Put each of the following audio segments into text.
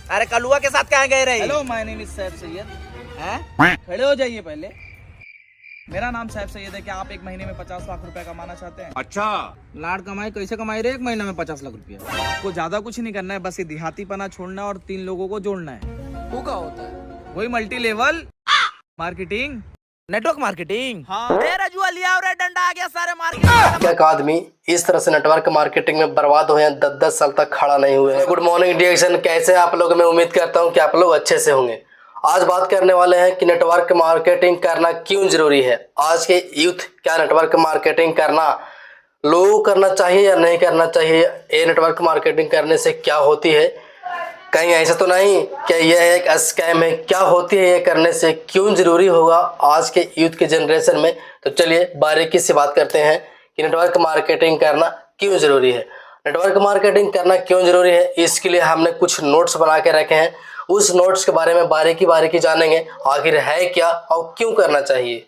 अरे कलुआ के साथ कहाँ गए रही? Hello, my name is Saif Syed. हैं? खड़े हो जाइए पहले। मेरा नाम सैफ सैयद है। क्या आप एक महीने में 50 लाख रुपए कमाना चाहते हैं? अच्छा। लाड कमाई कैसे कमाई रहे एक महीने में 50 लाख रुपया? आपको ज्यादा कुछ नहीं करना है, बस ये देहातीपना छोड़ना है और 3 लोगों को जोड़ना है। वो क्या होता है? वही multi level marketing. Network marketing. हाँ। तेरा जुआ लिया और डंडा आ गया सारे मार्केट। क्या एक आदमी इस तरह से नेटवर्क मार्केटिंग में बर्बाद हुए हैं, 10-10 साल तक खड़ा नहीं हुए हैं। गुड मॉर्निंग डिएक्शन, कैसे आप लोग? मैं उम्मीद करता हूं कि आप लोग अच्छे से होंगे। आज बात करने वाले हैं कि नेटवर्क मार्केटिंग करना क्यों जरूरी है। आज के यूथ क्या नेटवर्क मार्केटिंग करना लोगों को करना चाहिए या नहीं करना चाहिए? ये नेटवर्क मार्केटिंग करने से क्या होती है? कहीं ऐसा तो नहीं कि यह एक स्कैम है? क्या होती है ये करने से? क्यों जरूरी होगा आज के यूथ के जनरेशन में? तो चलिए बारीकी से बात करते हैं कि नेटवर्क मार्केटिंग करना क्यों जरूरी है। नेटवर्क मार्केटिंग करना क्यों जरूरी है, इसके लिए हमने कुछ नोट्स बना के रखे हैं। उस नोट्स के बारे में बारीकी जानेंगे, आखिर है क्या और क्यों करना चाहिए।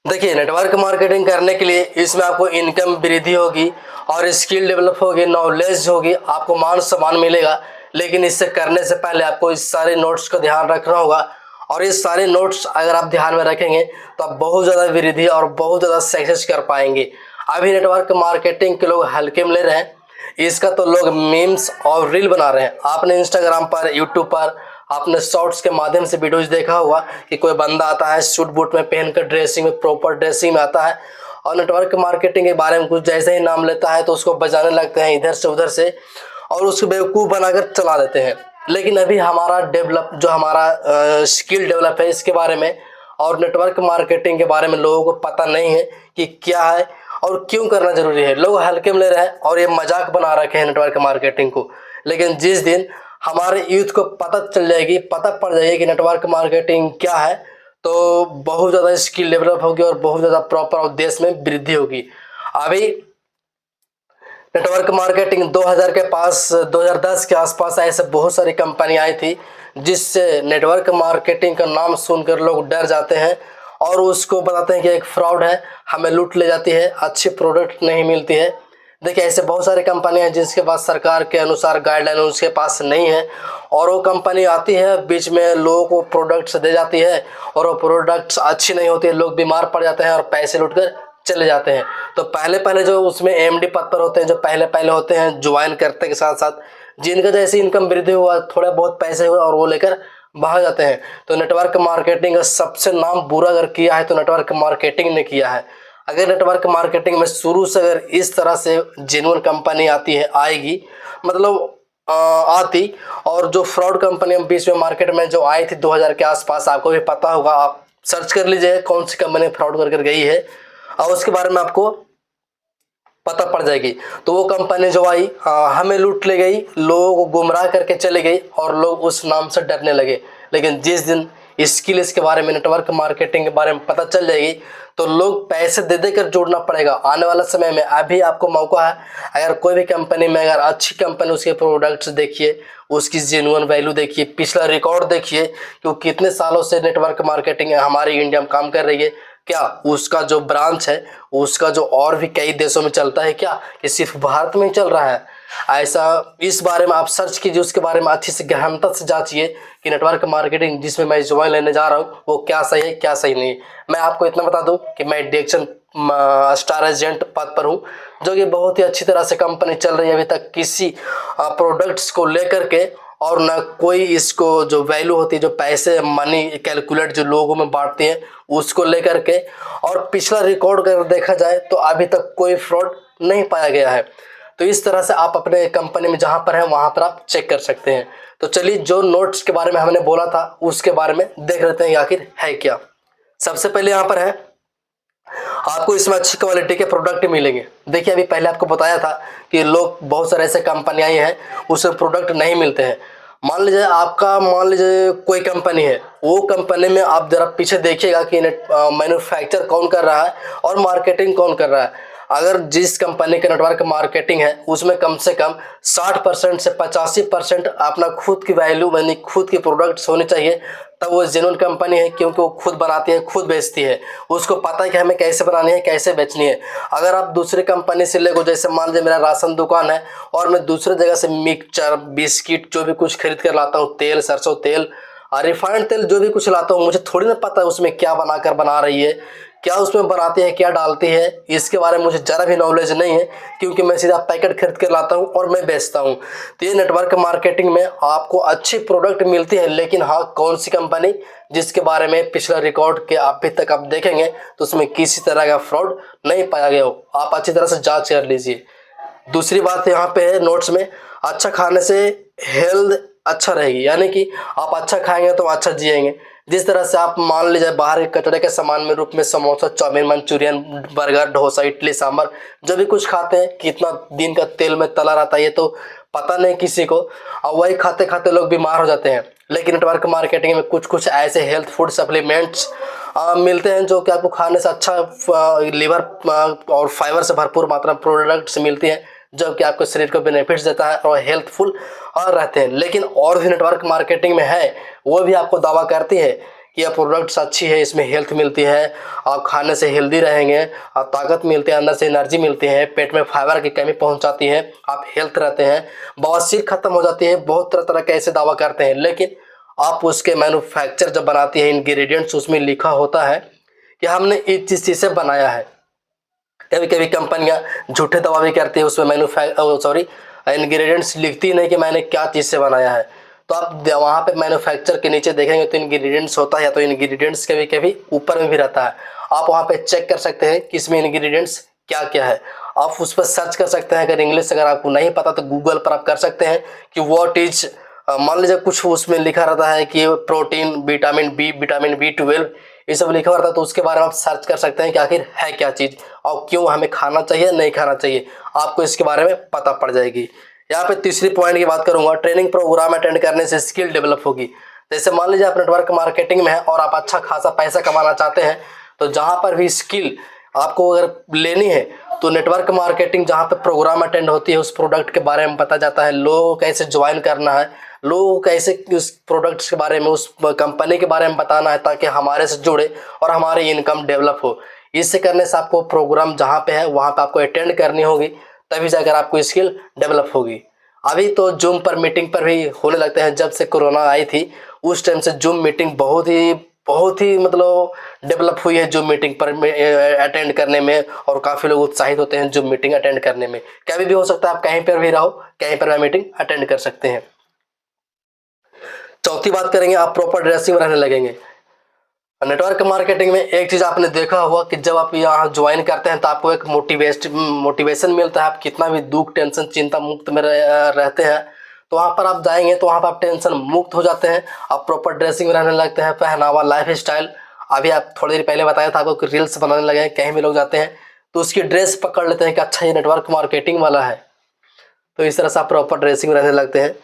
देखिए, नेटवर्क मार्केटिंग करने के लिए इसमें आपको इनकम वृद्धि होगी और स्किल डेवलप होगी, नॉलेज होगी, आपको मान सम्मान मिलेगा। लेकिन इससे करने से पहले आपको इस सारे नोट्स का ध्यान रखना होगा और ये सारे नोट्स अगर आप ध्यान में रखेंगे तो आप बहुत ज़्यादा वृद्धि और बहुत ज़्यादा सक्सेस कर पाएंगे। अभी नेटवर्क मार्केटिंग के लोग हल्के में ले रहे हैं, इसका तो लोग मीम्स और रील बना रहे हैं। आपने इंस्टाग्राम पर, यूट्यूब पर आपने शॉर्ट्स के माध्यम से वीडियोज देखा होगा कि कोई बंदा आता है सूट बूट में पहनकर, ड्रेसिंग में, प्रॉपर ड्रेसिंग में आता है और नेटवर्क मार्केटिंग के बारे में कुछ जैसे ही नाम लेता है तो उसको बजाने लगते हैं इधर से उधर से और उसको बेवकूफ़ बनाकर चला देते हैं। लेकिन अभी हमारा हमारा स्किल डेवलप है इसके बारे में और नेटवर्क मार्केटिंग के बारे में लोगों को पता नहीं है कि क्या है और क्यों करना जरूरी है। लोग हल्के में ले रहे हैं और ये मजाक बना रखे हैं नेटवर्क मार्केटिंग को। लेकिन जिस दिन हमारे यूथ को पता चल जाएगी, पता पड़ जाएगी कि नेटवर्क मार्केटिंग क्या है, तो बहुत ज़्यादा स्किल डेवलप होगी और बहुत ज़्यादा प्रॉपर और देश में वृद्धि होगी। अभी नेटवर्क मार्केटिंग 2010 के आसपास ऐसे बहुत सारी कंपनी आई थी जिससे नेटवर्क मार्केटिंग का नाम सुनकर लोग डर जाते हैं और उसको बताते हैं कि एक फ्रॉड है, हमें लूट ले जाती है, अच्छी प्रोडक्ट नहीं मिलती है। देखिए, ऐसे बहुत सारी कंपनियां हैं जिसके पास सरकार के अनुसार गाइडलाइन उसके पास नहीं है और वो कंपनी आती है बीच में लोगों को प्रोडक्ट्स दे जाती है और वो प्रोडक्ट्स अच्छी नहीं होती है, लोग बीमार पड़ जाते हैं और पैसे लूटकर चले जाते हैं। तो पहले जो उसमें एमडी पद पर होते हैं, जो पहले होते हैं ज्वाइन करते के साथ साथ जिनका जैसे इनकम वृद्धि हुआ, थोड़ा बहुत पैसे हुए और वो लेकर भाग जाते हैं। तो नेटवर्क मार्केटिंग का सबसे नाम बुरा अगर किया है तो नेटवर्क मार्केटिंग ने किया है। अगर नेटवर्क मार्केटिंग में शुरू से अगर इस तरह से जेन्युइन कंपनी आती है, आएगी मतलब आती, और जो फ्रॉड कंपनी बीच में मार्केट में जो आई थी 2000 के आसपास, आपको भी पता होगा, आप सर्च कर लीजिए कौन सी कंपनी फ्रॉड कर गई है और उसके बारे में आपको पता पड़ जाएगी। तो वो कंपनी जो आई हमें लूट ले गई, लोगों को गुमराह करके चले गई और लोग उस नाम से डरने लगे। लेकिन जिस दिन स्किल इसके बारे में, नेटवर्क मार्केटिंग के बारे में पता चल जाएगी तो लोग पैसे दे देकर जोड़ना पड़ेगा। आने वाला समय में अभी आपको मौका है, अगर कोई भी कंपनी में, अगर अच्छी कंपनी, उसके प्रोडक्ट्स देखिए, उसकी जेन्युइन वैल्यू देखिए, पिछला रिकॉर्ड देखिए कि वो कितने सालों से नेटवर्क मार्केटिंग हमारी इंडिया में काम कर रही है, क्या उसका जो ब्रांच है उसका जो और भी कई देशों में चलता है क्या, कि सिर्फ भारत में ही चल रहा है। ऐसा इस बारे में आप सर्च कीजिए, उसके बारे में अच्छी से गहनता से जांचिए कि नेटवर्क मार्केटिंग जिसमें मैं ज्वाइन लेने जा रहा हूँ वो क्या सही है क्या सही नहीं है। मैं आपको इतना बता दूं कि मैं डिएक्शन स्टार एजेंट पद पर हूँ, जो कि बहुत ही अच्छी तरह से कंपनी चल रही है। अभी तक किसी प्रोडक्ट्स को लेकर के और न कोई इसको जो वैल्यू होती है, जो पैसे मनी कैलकुलेट जो लोगों में बांटते हैं उसको लेकर के, और पिछला रिकॉर्ड अगर देखा जाए तो अभी तक कोई फ्रॉड नहीं पाया गया है। तो इस तरह से आप अपने कंपनी में जहां पर हैं वहां पर आप चेक कर सकते हैं। तो चलिए, जो नोट्स के बारे में हमने बोला था उसके बारे में देख लेते हैं आखिर है क्या। सबसे पहले यहाँ पर है, आपको इसमें अच्छी क्वालिटी के प्रोडक्ट मिलेंगे। देखिए, अभी पहले आपको बताया था कि लोग बहुत सारे ऐसे कंपनियां हैं उसमें प्रोडक्ट नहीं मिलते हैं। मान लीजिए कोई कंपनी है, वो कंपनी में आप जरा पीछे देखिएगा कि मैन्युफैक्चर कौन कर रहा है और मार्केटिंग कौन कर रहा है। अगर जिस कंपनी का नेटवर्क मार्केटिंग है उसमें कम से कम 60% से 85% अपना खुद की वैल्यू यानी खुद की प्रोडक्ट्स होनी चाहिए, तब वो जेन्युइन कंपनी है, क्योंकि वो खुद बनाती है, खुद बेचती है, उसको पता है कि हमें कैसे बनानी है, कैसे बेचनी है। अगर आप दूसरी कंपनी से ले, जैसे मान लीजिए मेरा राशन दुकान है और मैं दूसरे जगह से मिक्सचर, बिस्किट जो भी कुछ खरीद कर लाता हूँ, तेल, सरसों तेल, रिफाइंड तेल जो भी कुछ लाता हूँ, मुझे थोड़ी ना पता है उसमें क्या बनाकर बना रही है, क्या उसमें बनाती है, क्या डालती है, इसके बारे में मुझे ज़रा भी नॉलेज नहीं है, क्योंकि मैं सीधा पैकेट खरीद कर लाता हूँ और मैं बेचता हूँ। तो ये नेटवर्क मार्केटिंग में आपको अच्छी प्रोडक्ट मिलती है, लेकिन हाँ, कौन सी कंपनी जिसके बारे में पिछला रिकॉर्ड के अभी तक आप देखेंगे तो उसमें किसी तरह का फ्रॉड नहीं पाया गया हो, आप अच्छी तरह से जाँच कर लीजिए। दूसरी बात यहाँ पे है नोट्स में, अच्छा खाने से हेल्थ अच्छा रहेगी, यानी कि आप अच्छा खाएंगे तो अच्छा जिएंगे। जिस तरह से आप मान लीजिए बाहर के कचरे के सामान में रूप में samosa, chow mein, Manchurian, burger, dosa, idli, sambar जो भी कुछ खाते हैं, कितना दिन का तेल में तला रहता है ये तो पता नहीं किसी को, और वही खाते खाते लोग बीमार हो जाते हैं। लेकिन नेटवर्क मार्केटिंग में कुछ कुछ ऐसे हेल्थ फूड सप्लीमेंट्स मिलते हैं जो कि आपको खाने से अच्छा लीवर और फाइबर से भरपूर मात्रा में प्रोडक्ट्स मिलती है, जो कि आपके शरीर को बेनिफिट्स देता है और हेल्थफुल रहते हैं। लेकिन और भी नेटवर्क मार्केटिंग में है, वो भी आपको दावा करती है कि यह प्रोडक्ट्स अच्छी है, इसमें हेल्थ मिलती है, आप खाने से हेल्दी रहेंगे, आप ताकत मिलती है, अंदर से एनर्जी मिलती है, पेट में फाइबर की कमी पहुंच जाती है, आप हेल्थ रहते हैं, बवासीर खत्म हो जाती है, बहुत तरह तरह के ऐसे दावा करते हैं। लेकिन आप उसके मैन्युफैक्चर जब बनाती है, इंग्रेडिएंट्स उसमें लिखा होता है कि हमने इस चीज़ से बनाया है। कभी कभी कंपनियां झूठे दावा भी करती है, उसमें इंग्रेडिएंट्स लिखती नहीं कि मैंने क्या चीज़ से बनाया है। तो आप वहाँ पे मैन्युफैक्चर के नीचे देखेंगे तो इंग्रेडिएंट्स होता है, या तो इंग्रेडिएंट्स कभी कभी ऊपर में भी रहता है। आप वहाँ पे चेक कर सकते हैं कि इसमें इंग्रेडिएंट्स क्या क्या है, आप उस पर सर्च कर सकते हैं। अगर इंग्लिश अगर आपको नहीं पता तो गूगल पर आप कर सकते हैं कि व्हाट इज, मान लीजिए कुछ उसमें लिखा रहता है कि protein, vitamin B, vitamin B12, ये सब लिखा रहता है, तो उसके बारे में आप सर्च कर सकते हैं कि आखिर है क्या चीज़ और क्यों हमें खाना चाहिए नहीं खाना चाहिए, आपको इसके बारे में पता पड़ जाएगी। यहाँ पे तीसरी पॉइंट की बात करूंगा, ट्रेनिंग प्रोग्राम अटेंड करने से स्किल डेवलप होगी। जैसे मान लीजिए आप नेटवर्क मार्केटिंग में है और आप अच्छा खासा पैसा कमाना चाहते हैं, तो जहाँ पर भी स्किल आपको अगर लेनी है तो नेटवर्क मार्केटिंग जहाँ पे प्रोग्राम अटेंड होती है, उस प्रोडक्ट के बारे में पता जाता है, लोगों को कैसे ज्वाइन करना है, लोगों को कैसे उस प्रोडक्ट्स के बारे में, उस कंपनी के बारे में बताना है, ताकि हमारे से जुड़े और हमारी इनकम डेवलप हो। इससे करने से आपको प्रोग्राम जहाँ पे है वहाँ पे आपको अटेंड करनी होगी, तभी जाकर आपको स्किल डेवलप होगी। अभी तो जूम पर मीटिंग पर भी होने लगते हैं, जब से कोरोना आई थी उस टाइम से जूम मीटिंग बहुत ही मतलब डेवलप हुई है जूम मीटिंग पर अटेंड करने में, और काफ़ी लोग उत्साहित होते हैं जूम मीटिंग अटेंड करने में। कभी भी हो सकता है आप कहीं पर भी रहो, कहीं पर भी मीटिंग अटेंड कर सकते हैं। चौथी बात करेंगे, आप प्रॉपर ड्रेसिंग में रहने लगेंगे। नेटवर्क मार्केटिंग में एक चीज़ आपने देखा होगा कि जब आप यहाँ ज्वाइन करते हैं तो आपको एक मोटिवेशन मिलता है, आप कितना भी दुख, टेंशन, चिंता मुक्त में रहते हैं, तो वहाँ पर आप जाएंगे तो वहाँ पर आप टेंशन मुक्त हो जाते हैं, आप प्रॉपर ड्रेसिंग में रहने लगते हैं, पहनावा, लाइफ स्टाइल। अभी आप थोड़ी देर पहले बताया था आपको कि रील्स बनाने लगे हैं, कहीं भी लोग जाते हैं तो उसकी ड्रेस पकड़ लेते हैं कि अच्छा ये नेटवर्क मार्केटिंग वाला है, तो इस तरह से आप प्रॉपर ड्रेसिंग में रहने लगते हैं।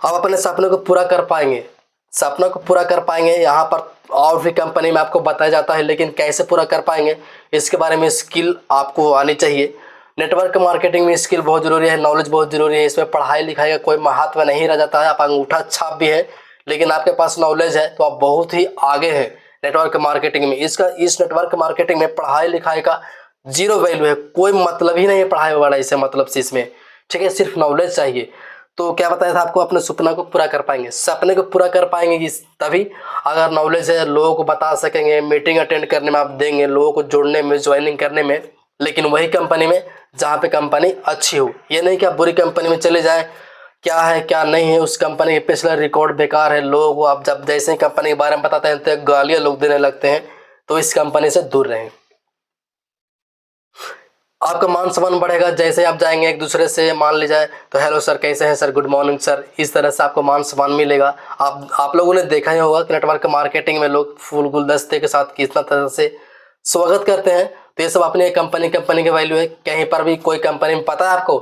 आप अपने सपने को पूरा कर पाएंगे, सपना को पूरा कर पाएंगे। यहाँ पर और भी कंपनी में आपको बताया जाता है, लेकिन कैसे पूरा कर पाएंगे इसके बारे में स्किल आपको आनी चाहिए। नेटवर्क मार्केटिंग में स्किल बहुत ज़रूरी है, नॉलेज बहुत ज़रूरी है। इसमें पढ़ाई लिखाई का कोई महत्व नहीं रह जाता है। आप अंगूठा छाप भी है लेकिन आपके पास नॉलेज है तो आप बहुत ही आगे हैं नेटवर्क मार्केटिंग में। इस नेटवर्क मार्केटिंग में पढ़ाई लिखाई का जीरो वैल्यू है, कोई मतलब ही नहीं है पढ़ाई वाला इसे मतलब से इसमें, ठीक है, सिर्फ नॉलेज चाहिए। तो क्या बताया था आपको, अपने सपना को पूरा कर पाएंगे, सपने को पूरा कर पाएंगे तभी अगर नॉलेज है, लोगों को बता सकेंगे, मीटिंग अटेंड करने में आप देंगे, लोगों को जोड़ने में, ज्वाइनिंग करने में, लेकिन वही कंपनी में जहाँ पे कंपनी अच्छी हो। ये नहीं कि आप बुरी कंपनी में चले जाएं, क्या है क्या नहीं है उस कंपनी के पिछला रिकॉर्ड बेकार है, लोगों को आप जब जैसे ही कंपनी के बारे में बताते हैं तो गालियाँ लोग देने लगते हैं, तो इस कंपनी से दूर रहें। आपका मान सम्मान बढ़ेगा जैसे आप जाएंगे एक दूसरे से, मान लीजिए तो हेलो सर कैसे हैं सर, गुड मॉर्निंग सर, इस तरह से आपको मान सम्मान मिलेगा। आप लोगों ने देखा ही होगा कि नेटवर्क मार्केटिंग में लोग फूल गुलदस्ते के साथ कितना तरह से स्वागत करते हैं। तो ये सब अपनी कंपनी की वैल्यू है। कहीं पर भी कोई कंपनी में पता है आपको,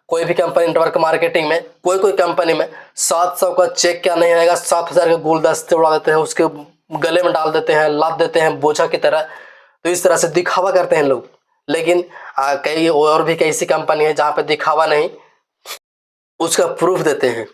कोई भी कंपनी नेटवर्क मार्केटिंग में कोई कंपनी में 700 का चेक क्या नहीं आएगा, 7000 के गुलदस्ते उड़ा देते हैं, उसके गले में डाल देते हैं, लाद देते हैं बोझा की तरह। तो इस तरह से दिखावा करते हैं लोग, लेकिन कई और भी कई सी कंपनी है जहाँ पे दिखावा नहीं, उसका प्रूफ देते हैं।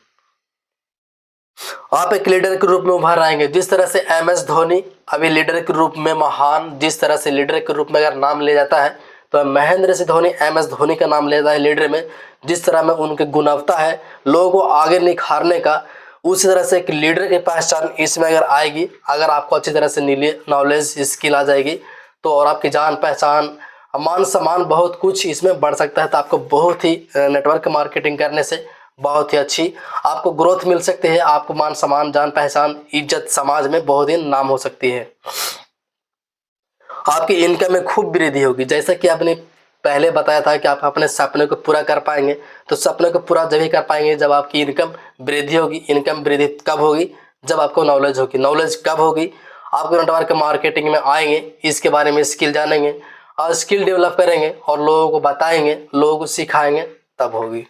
आप एक लीडर के रूप में उभर आएंगे। जिस तरह से MS धोनी अभी लीडर के रूप में महान, जिस तरह से लीडर के रूप में अगर नाम ले जाता है तो महेंद्र सिंह धोनी MS धोनी का नाम लेता है लीडर में। जिस तरह में उनकी गुणवत्ता है लोगों को आगे निखारने का, उसी तरह से एक लीडर की पहचान इसमें अगर आएगी, अगर आपको अच्छी तरह से नॉलेज स्किल आ जाएगी तो और आपकी जान पहचान मान सम्मान बहुत कुछ इसमें बढ़ सकता है। तो आपको बहुत ही नेटवर्क मार्केटिंग करने से बहुत ही अच्छी आपको ग्रोथ मिल सकती है। आपको मान सम्मान, जान पहचान, इज्जत समाज में बहुत ही नाम हो सकती है। आपकी इनकम में खूब वृद्धि होगी। जैसा कि आपने पहले बताया था कि आप अपने सपने को पूरा कर पाएंगे, तो सपने को पूरा जब ही कर पाएंगे जब आपकी इनकम वृद्धि होगी। इनकम वृद्धि कब होगी? जब आपको नॉलेज होगी। नॉलेज कब होगी? आपको नेटवर्क मार्केटिंग में आएंगे, इसके बारे में स्किल जानेंगे और स्किल डेवलप करेंगे और लोगों को बताएंगे, लोगों को सिखाएंगे, तब होगी।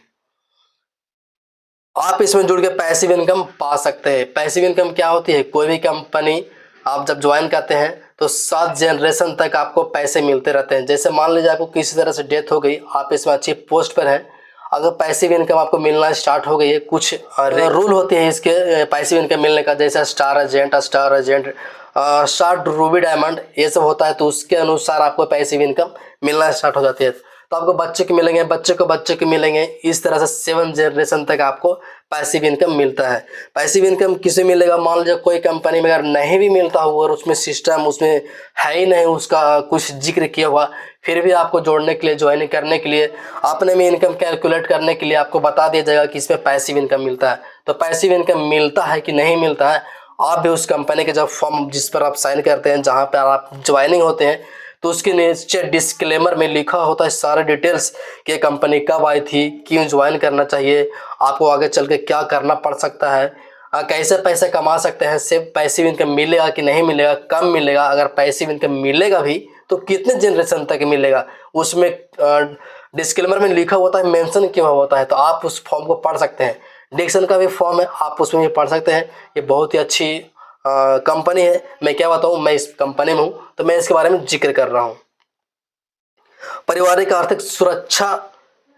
आप इसमें जुड़ के पैसिव इनकम पा सकते हैं। पैसिव इनकम क्या होती है? कोई भी कंपनी आप जब ज्वाइन करते हैं तो 7 जनरेशन तक आपको पैसे मिलते रहते हैं। जैसे मान लीजिए आपको किसी तरह से डेथ हो गई, आप इसमें अच्छी पोस्ट पर हैं, अगर पैसिव इनकम आपको मिलना स्टार्ट हो गई है, कुछ रूल होते हैं इसके पैसिव इनकम मिलने का, जैसे star agent, star Ruby diamond, ये सब होता है। तो उसके अनुसार आपको पैसिव इनकम मिलना स्टार्ट हो जाती है। तो आपको बच्चे के मिलेंगे, बच्चे के मिलेंगे, इस तरह से 7 जनरेशन तक आपको पैसिव इनकम मिलता है। पैसिव इनकम किसे मिलेगा? मान लीजिए कोई कंपनी में अगर नहीं भी मिलता हो और उसमें सिस्टम उसमें है ही नहीं, उसका कुछ जिक्र किया हुआ, फिर भी आपको जोड़ने के लिए, ज्वाइन करने के लिए, अपने में इनकम कैलकुलेट करने के लिए आपको बता दिया जाएगा कि इसमें पैसिव इनकम मिलता है। तो पैसिव इनकम मिलता है कि नहीं मिलता है, आप भी उस कंपनी के जब फॉर्म जिस पर आप साइन करते हैं, जहाँ पर आप ज्वाइनिंग होते हैं, तो उसके नीचे डिस्क्लेमर में लिखा होता है सारे डिटेल्स कि कंपनी कब आई थी, क्यों ज्वाइन करना चाहिए, आपको आगे चल के क्या करना पड़ सकता है, कैसे पैसे कमा सकते हैं, सिर्फ पैसिव इनकम मिलेगा कि नहीं मिलेगा, कम मिलेगा, अगर पैसिव इनकम मिलेगा भी तो कितने जनरेशन तक मिलेगा, उसमें डिस्क्लेमर में लिखा होता है, मेंशन किया होता है। तो आप उस फॉर्म को पढ़ सकते हैं। डिक्शन का भी फॉर्म है, आप उसमें भी पढ़ सकते हैं। ये बहुत ही अच्छी कंपनी है। मैं क्या बताऊं, मैं इस कंपनी में हूं तो मैं इसके बारे में जिक्र कर रहा हूं। पारिवारिक आर्थिक सुरक्षा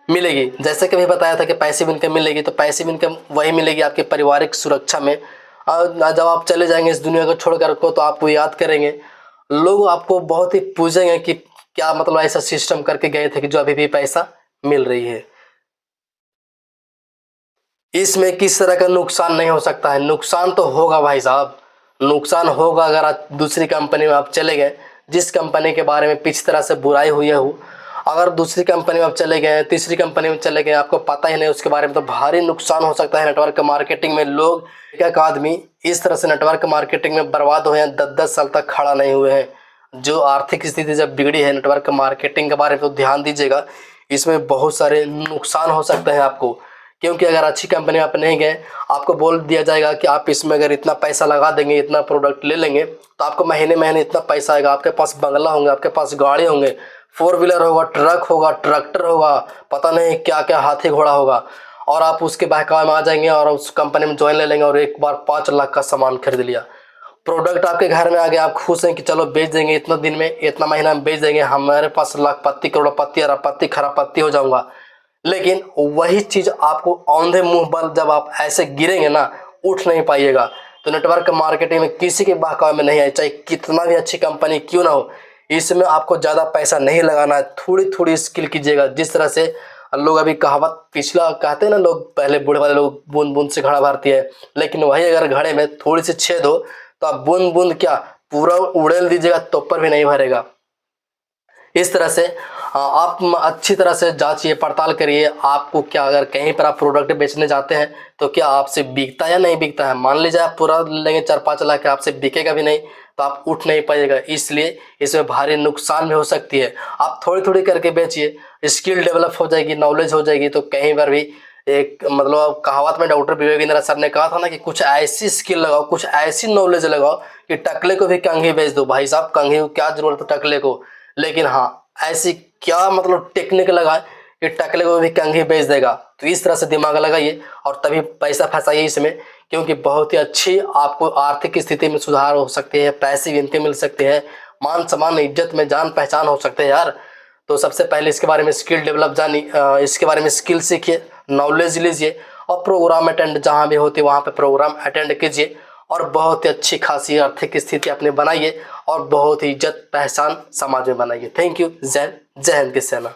मिलेगी। जैसे कि अभी बताया था कि पैसिव इनकम मिलेगी, तो पैसिव इनकम वही मिलेगी आपके पारिवारिक सुरक्षा में। जब आप चले जाएंगे इस दुनिया को छोड़कर को, तो आपको याद करेंगे, लोग आपको बहुत ही पूछेंगे कि क्या मतलब ऐसा सिस्टम करके गए थे कि जो अभी भी पैसा मिल रही है। इसमें किस तरह का नुकसान नहीं हो सकता है? नुकसान तो होगा भाई साहब, नुकसान होगा। अगर आप दूसरी कंपनी में आप चले गए, जिस कंपनी के बारे में पिछली तरह से बुराई हुई है, अगर दूसरी कंपनी में आप चले गए, तीसरी कंपनी में चले गए, आपको पता ही नहीं उसके बारे में, तो भारी नुकसान हो सकता है। नेटवर्क मार्केटिंग में लोग, एक आदमी इस तरह से नेटवर्क मार्केटिंग में बर्बाद हुए हैं, 10-10 साल तक खड़ा नहीं हुए हैं। जो आर्थिक स्थिति जब बिगड़ी है, नेटवर्क मार्केटिंग के बारे में तो ध्यान दीजिएगा, इसमें बहुत सारे नुकसान हो सकते हैं आपको। क्योंकि अगर अच्छी कंपनी में आप नहीं गए, आपको बोल दिया जाएगा कि आप इसमें अगर इतना पैसा लगा देंगे, इतना प्रोडक्ट ले लेंगे, तो आपको महीने महीने इतना पैसा आएगा, आपके पास बंगला होंगे, आपके पास गाड़ी होंगे, 4 व्हीलर होगा, ट्रक होगा, ट्रैक्टर होगा, पता नहीं क्या क्या हाथी घोड़ा होगा, और आप उसके बहकावे में आ जाएंगे और उस कंपनी में ज्वाइन ले लेंगे और एक बार 5 लाख का सामान खरीद लिया। प्रोडक्ट आपके घर में आ गया, आप खुश हैं कि चलो बेच देंगे, इतना दिन में, इतना महीना में बेच देंगे, हमारे पास लाखपति, करोड़पति, अरबपति, खरबपति हो जाऊंगा। लेकिन वही चीज आपको औंधे मुंह पर जब आप ऐसे गिरेंगे ना, उठ नहीं पाइएगा। तो नेटवर्क मार्केटिंग में किसी के बहकावे में नहीं है, चाहे कितना भी अच्छी कंपनी क्यों ना हो, इसमें आपको ज़्यादा पैसा नहीं लगाना है, थोड़ी थोड़ी स्किल कीजिएगा। जिस तरह से लोग अभी कहावत पिछला कहते हैं ना, लोग पहले बूढ़े वाले लोग, बूंद बूंद से घड़ा भरती है, लेकिन वही अगर घड़े में थोड़ी सी छेद हो तो आप बूंद बूंद क्या पूरा उड़ेल दीजिएगा तो पर भी नहीं भरेगा। इस तरह से आप अच्छी तरह से जांचिए, पड़ताल करिए। आपको क्या, अगर कहीं पर आप प्रोडक्ट बेचने जाते हैं तो क्या आपसे बिकता है या नहीं बिकता है। मान लीजिए आप पूरा लेंगे 4-5 लाख के, आपसे बिकेगा भी नहीं, तो आप उठ नहीं पाइएगा। इसलिए इसमें भारी नुकसान भी हो सकती है। आप थोड़ी थोड़ी करके बेचिए, स्किल डेवलप हो जाएगी, नॉलेज हो जाएगी, तो कहीं पर भी एक मतलब कहावत में डॉक्टर विवेक सर ने कहा था ना कि कुछ ऐसी स्किल लगाओ, कुछ ऐसी नॉलेज लगाओ कि टकले को भी कंघी बेच दो। भाई साहब, कंघी को क्या जरूरत है टकले को, लेकिन हाँ ऐसी क्या मतलब टेक्निक लगाए कि टकले को भी कंघी बेच देगा। तो इस तरह से दिमाग लगाइए और तभी पैसा फंसाइए इसमें, क्योंकि बहुत ही अच्छी आपको आर्थिक स्थिति में सुधार हो सकती है, पैसिव इनकम मिल सकती है, मान सम्मान, इज्जत में जान पहचान हो सकते हैं यार। तो सबसे पहले इसके बारे में स्किल डेवलप इसके बारे में स्किल सीखिए, नॉलेज लीजिए और प्रोग्राम अटेंड जहाँ भी होती है वहाँ पे प्रोग्राम अटेंड कीजिए और बहुत ही अच्छी खासी आर्थिक स्थिति अपने बनाइए और बहुत ही इज्जत पहचान समाज में बनाइए। Thank you. जय हिंद की सेना।